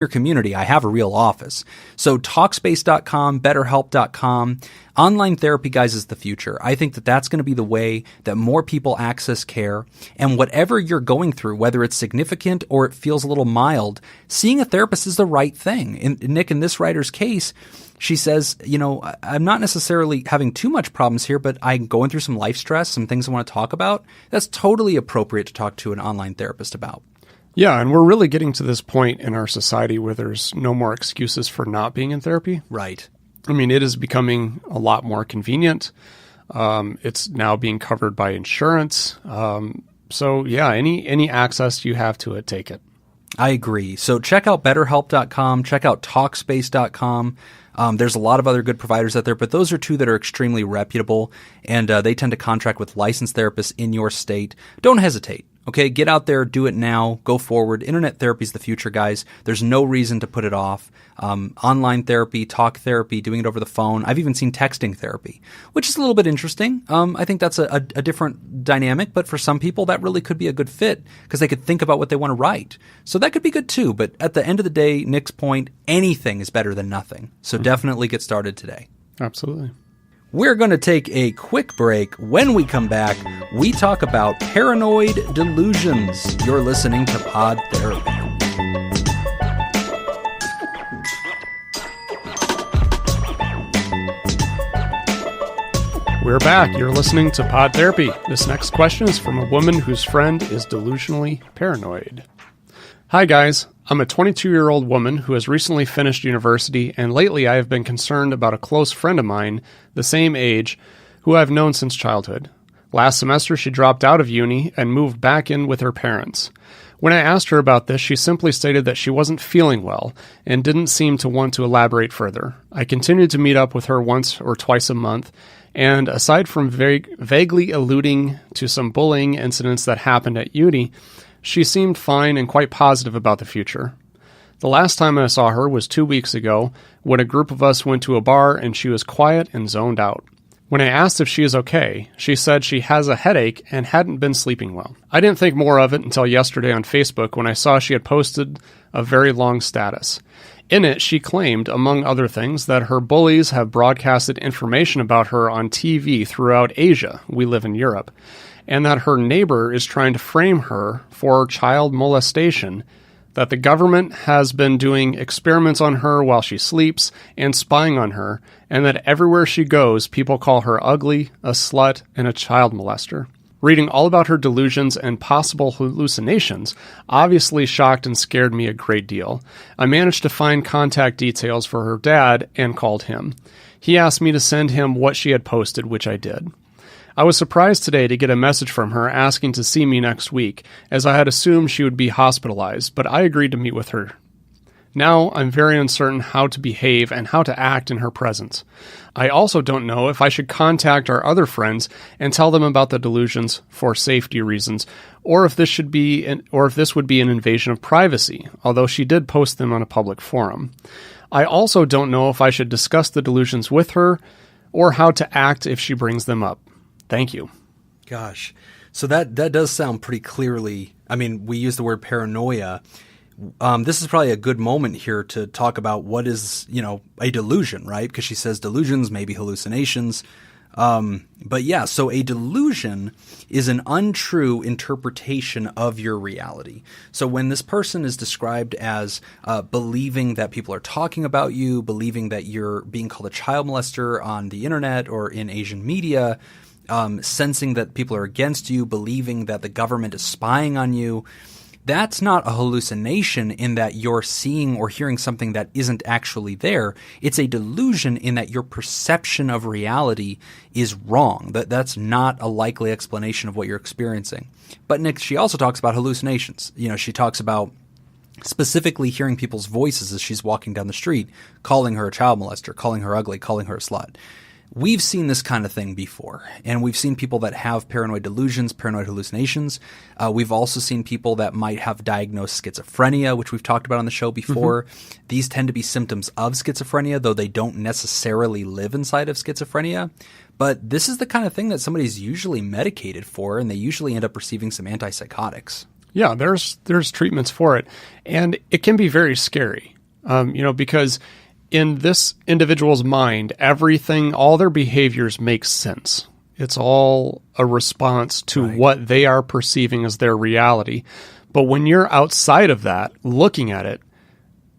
your community, I have a real office. So Talkspace.com, BetterHelp.com, online therapy, guys, is the future. I think that that's going to be the way that more people access care. And whatever you're going through, whether it's significant or it feels a little mild, seeing a therapist is the right thing. Nick, in this writer's case, she says, I'm not necessarily having too much problems here, but I'm going through some life stress, some things I want to talk about. That's totally appropriate to talk to an online therapist about. Yeah, and we're really getting to this point in our society where there's no more excuses for not being in therapy. Right. I mean, it is becoming a lot more convenient. It's now being covered by insurance. So yeah, any access you have to it, take it. I agree. So check out BetterHelp.com, check out Talkspace.com. There's a lot of other good providers out there, but those are two that are extremely reputable, and they tend to contract with licensed therapists in your state. Don't hesitate. Okay, get out there, do it now, go forward. Internet therapy is the future, guys. There's no reason to put it off. Online therapy, talk therapy, doing it over the phone. I've even seen texting therapy, which is a little bit interesting. I think that's a different dynamic, but for some people that really could be a good fit because they could think about what they want to write. So that could be good too, but at the end of the day, Nick's point, anything is better than nothing. So definitely get started today. Absolutely. We're going to take a quick break. When we come back, we talk about paranoid delusions. You're listening to Pod Therapy. We're back. You're listening to Pod Therapy. This next question is from a woman whose friend is delusionally paranoid. Hi, guys. I'm a 22-year-old woman who has recently finished university, and lately I have been concerned about a close friend of mine, the same age, who I've known since childhood. Last semester, she dropped out of uni and moved back in with her parents. When I asked her about this, she simply stated that she wasn't feeling well and didn't seem to want to elaborate further. I continued to meet up with her once or twice a month, and aside from vaguely alluding to some bullying incidents that happened at uni, she seemed fine and quite positive about the future. The last time I saw her was 2 weeks ago, when a group of us went to a bar and she was quiet and zoned out. When I asked if she is okay, she said she has a headache and hadn't been sleeping well. I didn't think more of it until yesterday on Facebook when I saw she had posted a very long status. In it, she claimed, among other things, that her bullies have broadcasted information about her on TV throughout Asia, we live in Europe, and that her neighbor is trying to frame her for child molestation, that the government has been doing experiments on her while she sleeps and spying on her, and that everywhere she goes, people call her ugly, a slut, and a child molester. Reading all about her delusions and possible hallucinations obviously shocked and scared me a great deal. I managed to find contact details for her dad and called him. He asked me to send him what she had posted, which I did. I was surprised today to get a message from her asking to see me next week, as I had assumed she would be hospitalized, but I agreed to meet with her. Now I'm very uncertain how to behave and how to act in her presence. I also don't know if I should contact our other friends and tell them about the delusions for safety reasons, or if this would be an invasion of privacy, although she did post them on a public forum. I also don't know if I should discuss the delusions with her or how to act if she brings them up. Thank you. Gosh. So that does sound pretty clearly. I mean, we use the word paranoia. This is probably a good moment here to talk about what is, a delusion, right? Because she says delusions, maybe hallucinations. But yeah, so a delusion is an untrue interpretation of your reality. So when this person is described as believing that people are talking about you, believing that you're being called a child molester on the internet or in Asian media, sensing that people are against you, believing that the government is spying on you, that's not a hallucination in that you're seeing or hearing something that isn't actually there. It's a delusion in that your perception of reality is wrong. That's not a likely explanation of what you're experiencing. But Nick, she also talks about hallucinations. She talks about specifically hearing people's voices as she's walking down the street, calling her a child molester, calling her ugly, calling her a slut. We've seen this kind of thing before, and we've seen people that have paranoid delusions, paranoid hallucinations. We've also seen people that might have diagnosed schizophrenia, which we've talked about on the show before. Mm-hmm. These tend to be symptoms of schizophrenia, though they don't necessarily live inside of schizophrenia. But this is the kind of thing that somebody's usually medicated for, and they usually end up receiving some antipsychotics. Yeah, there's treatments for it, and it can be very scary, because in this individual's mind, everything, all their behaviors make sense. It's all a response to what they are perceiving as their reality. But when you're outside of that, looking at it,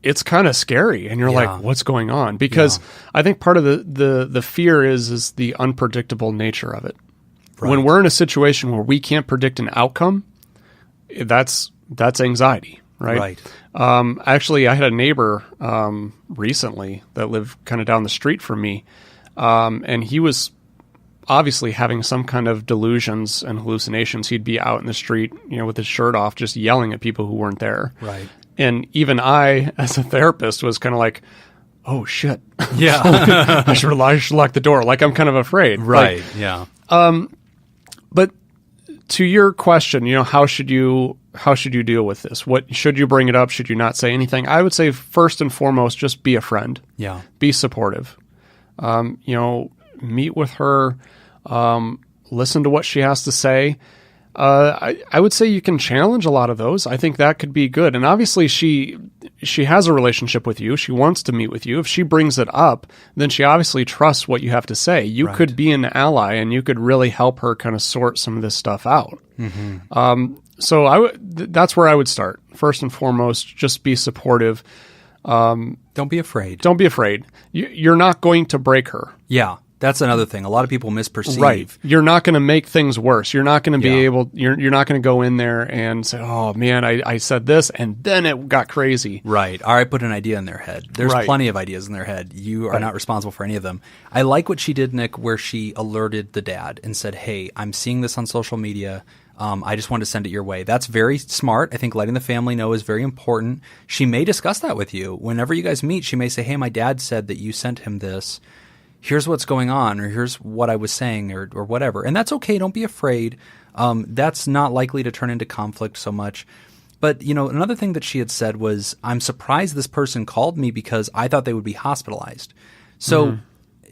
it's kind of scary, and you're like, what's going on? Because I think part of the fear is the unpredictable nature of it. Right. When we're in a situation where we can't predict an outcome, that's anxiety, right? Actually, I had a neighbor recently that lived kind of down the street from me, and he was obviously having some kind of delusions and hallucinations. He'd be out in the street, with his shirt off, just yelling at people who weren't there. Right. And even I, as a therapist, was kind of like, oh, shit. Yeah. I should lock the door. Like, I'm kind of afraid. Right, But to your question, how should you deal with this? What should you bring it up? Should you not say anything? I would say first and foremost, just be a friend. Yeah. Be supportive. Meet with her, listen to what she has to say. I would say you can challenge a lot of those. I think that could be good. And obviously she has a relationship with you. She wants to meet with you. If she brings it up, then she obviously trusts what you have to say. You could be an ally, and you could really help her kind of sort some of this stuff out. Mm-hmm. So that's where I would start. First and foremost, just be supportive. Don't be afraid. Don't be afraid. You're not going to break her. Yeah. That's another thing. A lot of people misperceive. Right. You're not going to make things worse. You're not going to be able, you're not going to go in there and say, oh man, I said this and then it got crazy. Right. Or I put an idea in their head. There's plenty of ideas in their head. You are not responsible for any of them. I like what she did, Nick, where she alerted the dad and said, hey, I'm seeing this on social media. I just wanted to send it your way. That's very smart. I think letting the family know is very important. She may discuss that with you. Whenever you guys meet, she may say, hey, my dad said that you sent him this. Here's what's going on, or here's what I was saying, or whatever. And that's okay. Don't be afraid. That's not likely to turn into conflict so much. But, another thing that she had said was, I'm surprised this person called me because I thought they would be hospitalized. So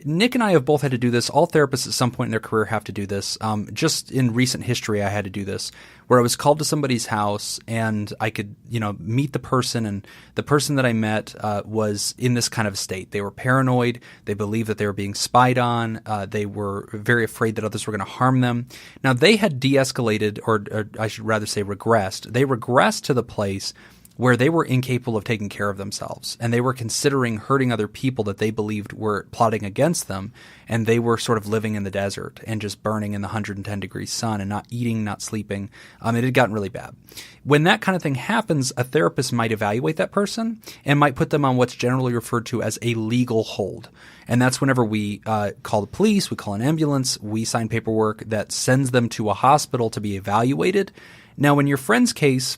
Nick and I have both had to do this. All therapists at some point in their career have to do this. Just in recent history, I had to do this, where I was called to somebody's house and I could, meet the person. And the person that I met was in this kind of state. They were paranoid. They believed that they were being spied on. They were very afraid that others were going to harm them. Now, they had de-escalated, or I should rather say regressed. They regressed to the place where they were incapable of taking care of themselves, and they were considering hurting other people that they believed were plotting against them, and they were sort of living in the desert and just burning in the 110-degree sun and not eating, not sleeping. It had gotten really bad. When that kind of thing happens, a therapist might evaluate that person and might put them on what's generally referred to as a legal hold. And that's whenever we call the police, we call an ambulance, we sign paperwork that sends them to a hospital to be evaluated. Now, in your friend's case,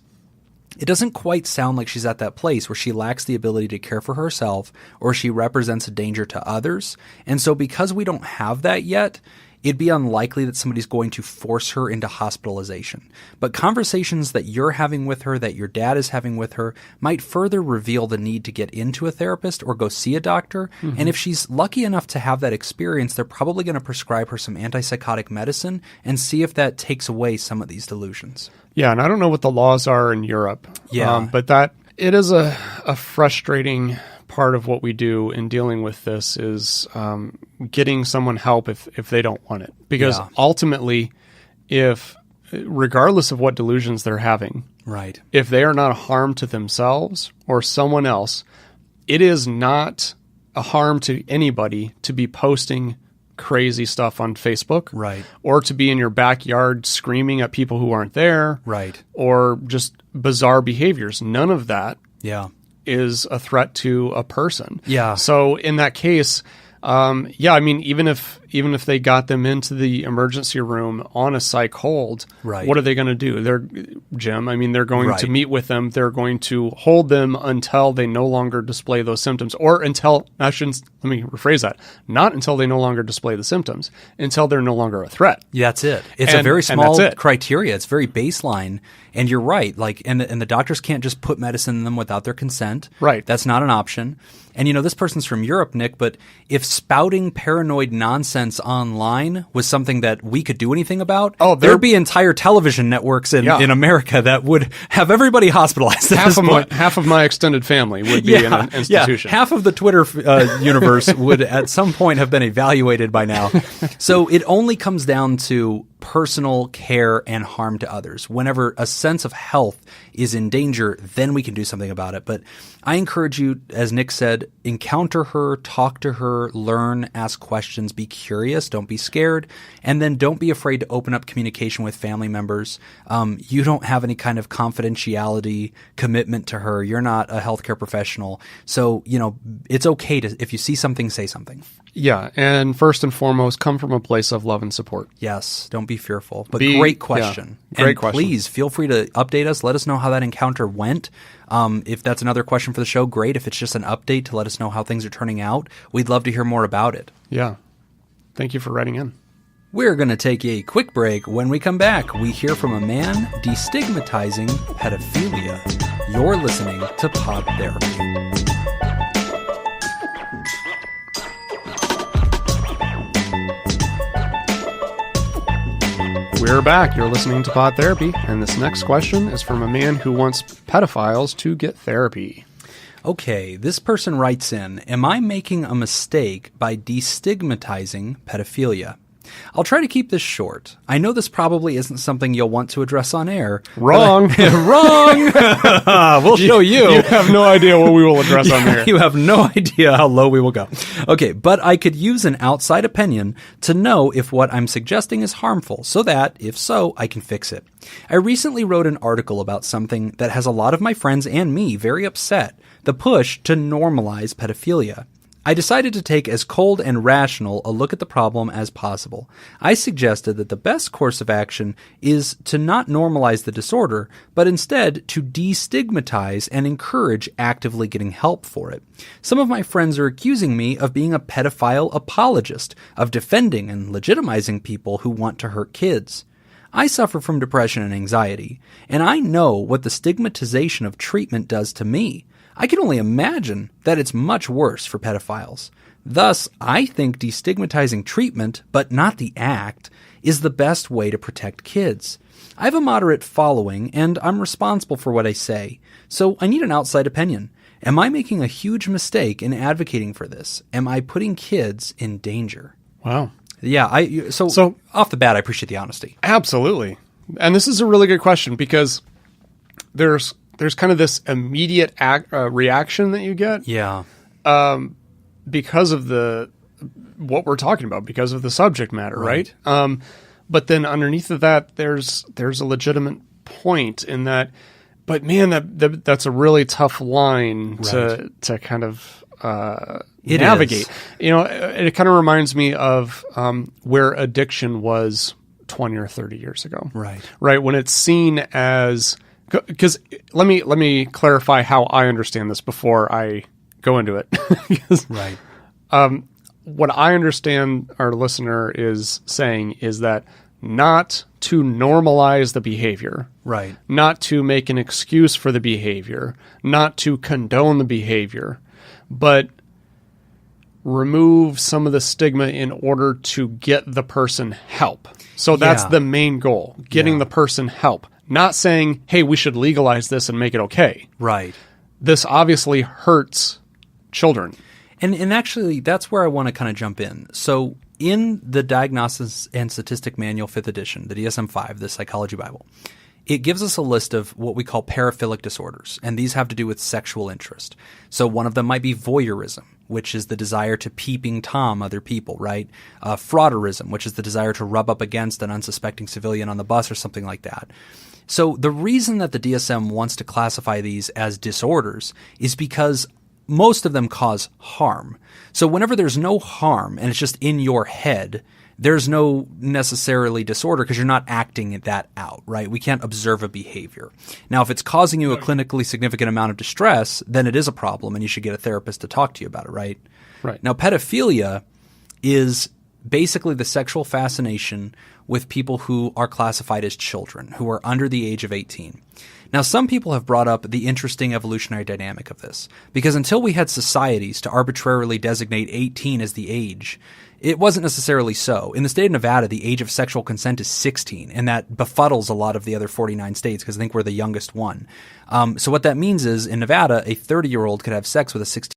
it doesn't quite sound like she's at that place where she lacks the ability to care for herself or she represents a danger to others. And so because we don't have that yet, it'd be unlikely that somebody's going to force her into hospitalization. But conversations that you're having with her, that your dad is having with her, might further reveal the need to get into a therapist or go see a doctor. Mm-hmm. And if she's lucky enough to have that experience, they're probably going to prescribe her some antipsychotic medicine and see if that takes away some of these delusions. Yeah, and I don't know what the laws are in Europe. Yeah. But that it is a frustrating part of what we do in dealing with this is getting someone help if they don't want it. Because ultimately, regardless of what delusions they're having, right, if they are not a harm to themselves or someone else, it is not a harm to anybody to be posting crazy stuff on Facebook, right, or to be in your backyard screaming at people who aren't there, right, or just bizarre behaviors. None of that is a threat to a person. Yeah. So in that case, even if they got them into the emergency room on a psych hold, right, what are they going to do? They're going to meet with them. They're going to hold them until they no longer display those symptoms, or let me rephrase that. Not until they no longer display the symptoms, until they're no longer a threat. Yeah, that's it. It's a very small criteria. It's very baseline. And you're right. And the doctors can't just put medicine in them without their consent. Right. That's not an option. And this person's from Europe, Nick, but if spouting paranoid nonsense nonsense online was something that we could do anything about, Oh, there'd be entire television networks in America that would have everybody hospitalized. Half of my extended family would be in an institution. Yeah. Half of the Twitter universe would at some point have been evaluated by now. So it only comes down to personal care and harm to others. Whenever a sense of health is in danger, then we can do something about it. But I encourage you, as Nick said, encounter her, talk to her, learn, ask questions, be curious, don't be scared, and then don't be afraid to open up communication with family members. You don't have any kind of confidentiality commitment to her. You're not a healthcare professional. So, it's okay to, if you see something, say something. Yeah, and first and foremost, come from a place of love and support. Yes, don't be fearful. But great question. Yeah, great question. Please feel free to update us. Let us know how that encounter went. If that's another question for the show, great. If it's just an update to let us know how things are turning out, we'd love to hear more about it. Yeah. Thank you for writing in. We're going to take a quick break. When we come back, we hear from a man destigmatizing pedophilia. You're listening to Pod Therapy. We're back. You're listening to Pod Therapy, and this next question is from a man who wants pedophiles to get therapy. Okay, this person writes in, am I making a mistake by destigmatizing pedophilia? I'll try to keep this short. I know this probably isn't something you'll want to address on air. Wrong. Wrong! We'll show you. You have no idea what we will address on air. You have no idea how low we will go. Okay, but I could use an outside opinion to know if what I'm suggesting is harmful, so that, if so, I can fix it. I recently wrote an article about something that has a lot of my friends and me very upset, the push to normalize pedophilia. I decided to take as cold and rational a look at the problem as possible. I suggested that the best course of action is to not normalize the disorder, but instead to destigmatize and encourage actively getting help for it. Some of my friends are accusing me of being a pedophile apologist, of defending and legitimizing people who want to hurt kids. I suffer from depression and anxiety, and I know what the stigmatization of treatment does to me. I can only imagine that it's much worse for pedophiles. Thus, I think destigmatizing treatment, but not the act, is the best way to protect kids. I have a moderate following, and I'm responsible for what I say, so I need an outside opinion. Am I making a huge mistake in advocating for this? Am I putting kids in danger? Wow. Yeah, so off the bat, I appreciate the honesty. Absolutely. And this is a really good question because there's kind of this immediate reaction that you get. Yeah. Because of what we're talking about, because of the subject matter, right? But then underneath of that, there's a legitimate point in that. But man, that's a really tough line to kind of navigate. Is. It kind of reminds me of where addiction was 20 or 30 years ago. Right. When it's seen as, because let me clarify how I understand this before I go into it. Right. What I understand our listener is saying is that not to normalize the behavior. Right. Not to make an excuse for the behavior. Not to condone the behavior. But remove some of the stigma in order to get the person help. So that's the main goal, getting the person help. Not saying, hey, we should legalize this and make it okay. Right. This obviously hurts children. And actually, that's where I want to kind of jump in. So in the Diagnosis and Statistic Manual, 5th edition, the DSM-5, the Psychology Bible, it gives us a list of what we call paraphilic disorders, and these have to do with sexual interest. So one of them might be voyeurism, which is the desire to peeping Tom other people, right? Frauderism, which is the desire to rub up against an unsuspecting civilian on the bus or something like that. So the reason that the DSM wants to classify these as disorders is because most of them cause harm. So whenever there's no harm and it's just in your head, there's no necessarily disorder because you're not acting that out, right? We can't observe a behavior. Now, if it's causing you a clinically significant amount of distress, then it is a problem and you should get a therapist to talk to you about it, right? Right. Now, pedophilia is basically the sexual fascination with people who are classified as children, who are under the age of 18. Now, some people have brought up the interesting evolutionary dynamic of this, because until we had societies to arbitrarily designate 18 as the age, it wasn't necessarily so. In the state of Nevada, the age of sexual consent is 16, and that befuddles a lot of the other 49 states because I think we're the youngest one. So what that means is in Nevada, a 30-year-old could have sex with a 16